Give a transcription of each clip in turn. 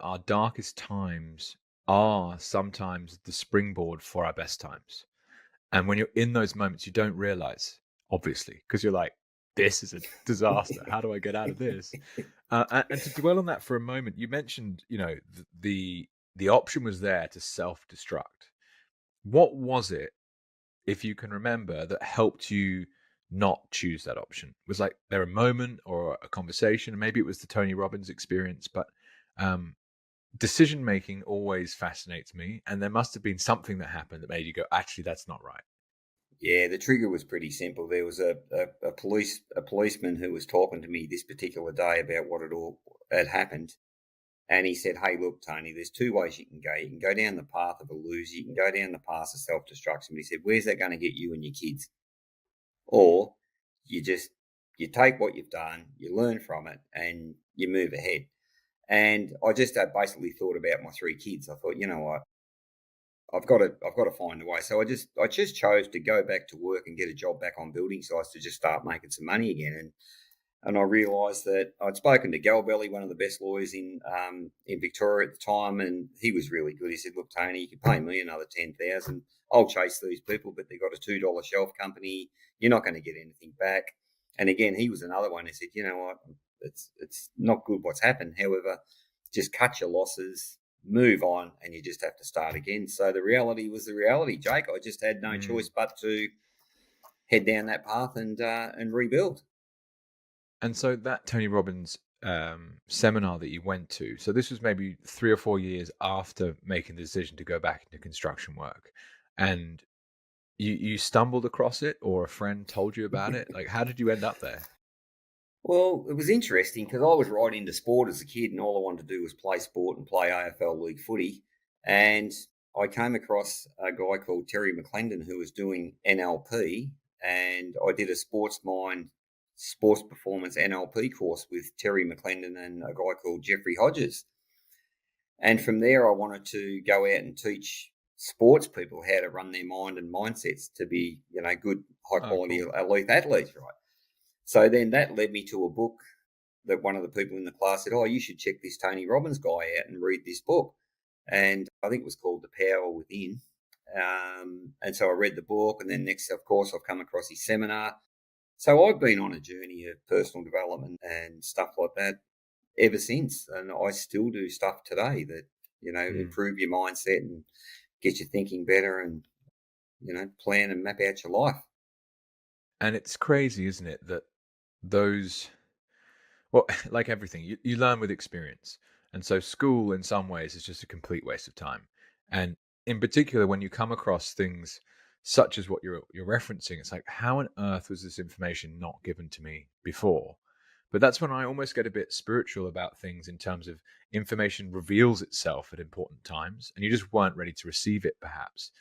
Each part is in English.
our darkest times are sometimes the springboard for our best times. And when you're in those moments, you don't realize, obviously, because you're like, this is a disaster. How do I get out of this? And to dwell on that for a moment, you mentioned, the option was there to self-destruct. What was it, if you can remember, that helped you not choose that option? Was like there a moment or a conversation? Maybe it was the Tony Robbins experience, but um, decision making always fascinates me. And there must have been something that happened that made you go, actually, that's not right. Yeah, the trigger was pretty simple. There was a policeman who was talking to me this particular day about what it all had happened. And he said, "Hey, look, Tony, there's two ways you can go. You can go down the path of a loser. You can go down the path of self-destruction." But he said, "Where's that going to get you and your kids? Or you just you take what you've done, you learn from it, and you move ahead." And I just basically thought about my three kids. I thought, you know what, I've got to find a way. So I just chose to go back to work and get a job back on building sites to just start making some money again. And I realised that I'd spoken to Galbelly, one of the best lawyers in Victoria at the time, and he was really good. He said, "Look, Tony, you can pay me another 10,000. I'll chase these people, but they've got a $2 shelf company. You're not going to get anything back." And again, he was another one who said, "You know what? It's not good what's happened. However, just cut your losses, move on, and you just have to start again." So the reality was the reality, Jake. I just had no choice Mm. but to head down that path and rebuild. And so that Tony Robbins seminar that you went to, so this was maybe 3 or 4 years after making the decision to go back into construction work, and you stumbled across it, or a friend told you about it. Like, how did you end up there? Well, it was interesting because I was right into sport as a kid, and all I wanted to do was play sport and play AFL league footy. And I came across a guy called Terry McClendon who was doing NLP, and I did a sports performance NLP course with Terry McClendon and a guy called Jeffrey Hodges. And from there, I wanted to go out and teach sports people how to run their mind and mindsets to be, good, high Oh, quality cool. elite athletes, right? So then that led me to a book that one of the people in the class said, "Oh, you should check this Tony Robbins guy out and read this book." And I think it was called The Power Within. And so I read the book, and then next, of course, I've come across his seminar. So I've been on a journey of personal development and stuff like that ever since. And I still do stuff today that, Mm. improve your mindset and get you thinking better and, plan and map out your life. And it's crazy, isn't it, that those, well, like everything, you learn with experience. And so school, in some ways, is just a complete waste of time. And in particular, when you come across things such as what you're referencing, it's like, how on earth was this information not given to me before? But that's when I almost get a bit spiritual about things, in terms of information reveals itself at important times, and you just weren't ready to receive it, perhaps.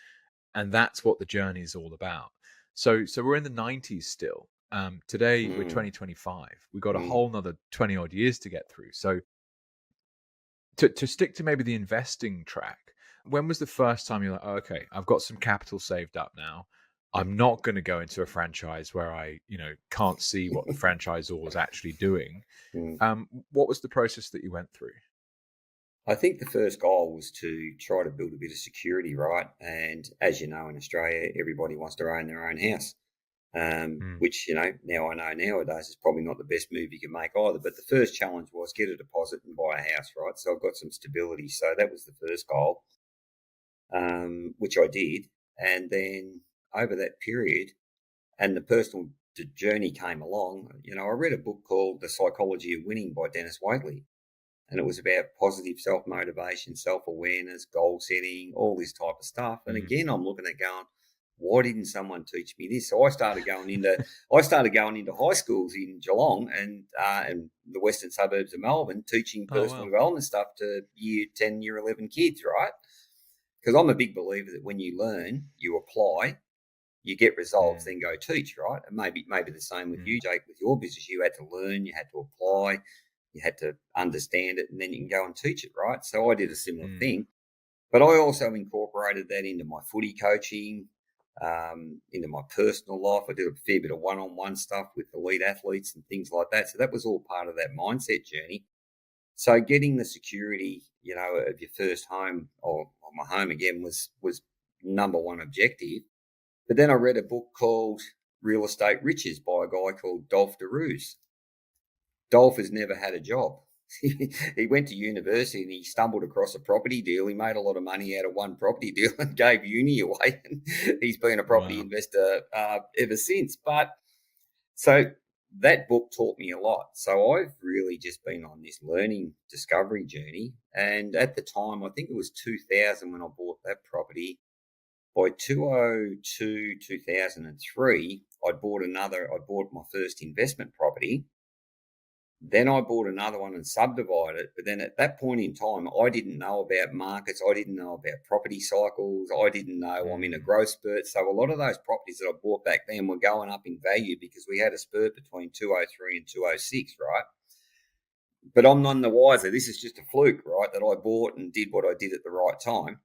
And that's what the journey is all about. So we're in the 90s still. Today we're Mm, 2025. We've got a mm. whole nother 20 odd years to get through. So to stick to maybe the investing track, when was the first time you're like, oh, okay, I've got some capital saved up now. I'm not going to go into a franchise where I, can't see what the franchisor is actually doing. Mm. What was the process that you went through? I think the first goal was to try to build a bit of security, right? And as you know, in Australia, everybody wants to own their own house, Mm. which, now I know nowadays is probably not the best move you can make either. But the first challenge was get a deposit and buy a house, right? So I've got some stability. So that was the first goal, which I did. And then over that period, and the personal journey came along, I read a book called The Psychology of Winning by Dennis Waitley, and it was about positive self motivation, self awareness, goal setting, all this type of stuff. And Mm. again, I'm looking at going, why didn't someone teach me this? So I started going into high schools in Geelong and the western suburbs of Melbourne, teaching Oh, personal wow. development stuff to year 10, year 11 kids, right? Because I'm a big believer that when you learn, you apply, you get results, Mm. then go teach, right? And maybe the same with Mm. you, Jake, with your business. You had to learn, you had to apply, you had to understand it, and then you can go and teach it, right? So I did a similar Mm. thing, but I also incorporated that into my footy coaching, into my personal life. I did a fair bit of one-on-one stuff with elite athletes and things like that. So that was all part of that mindset journey. So getting the security, of your first home or my home again was number one objective. But then I read a book called Real Estate Riches by a guy called Dolph DeRuse. Dolph has never had a job. He went to university and he stumbled across a property deal. He made a lot of money out of one property deal and gave uni away. And he's been a property investor ever since. But so that book taught me a lot. So I've really just been on this learning discovery journey. And at the time, I think it was 2000 when I bought that property. By 2002, 2003, I bought my first investment property. Then I bought another one and subdivided it. But then at that point in time, I didn't know about markets. I didn't know about property cycles. I didn't know I'm in a growth spurt. So a lot of those properties that I bought back then were going up in value because we had a spurt between 203 and 206, right? But I'm none the wiser. This is just a fluke, right, that I bought and did what I did at the right time.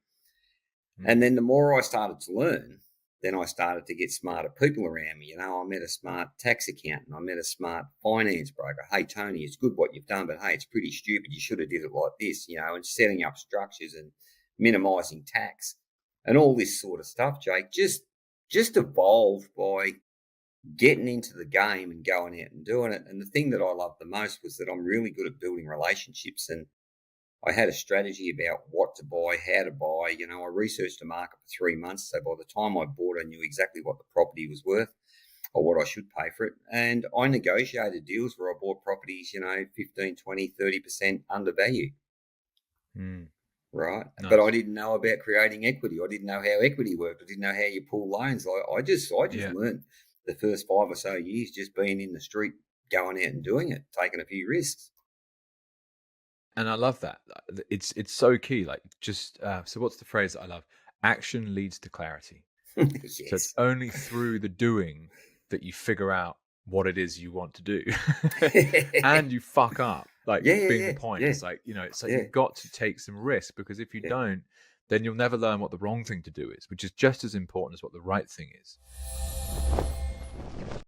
And then the more I started to learn, then I started to get smarter people around me. I met a smart tax accountant. I met a smart finance broker. Hey, Tony, it's good what you've done, but hey, it's pretty stupid. You should have did it like this, and setting up structures and minimizing tax and all this sort of stuff, Jake, just evolved by getting into the game and going out and doing it. And the thing that I loved the most was that I'm really good at building relationships, and I had a strategy about what to buy, how to buy. I researched the market for 3 months. So by the time I bought, I knew exactly what the property was worth or what I should pay for it. And I negotiated deals where I bought properties, 15, 20, 30% under value. Right. Nice. But I didn't know about creating equity. I didn't know how equity worked. I didn't know how you pull loans. I just learned the first 5 or so years just being in the street, going out and doing it, taking a few risks. And I love that. It's so key. Like so what's the phrase that I love? Action leads to clarity. Yes. So it's only through the doing that you figure out what it is you want to do. And you fuck up. Like being the point. It's like, you've got to take some risk, because if you don't, then you'll never learn what the wrong thing to do is, which is just as important as what the right thing is.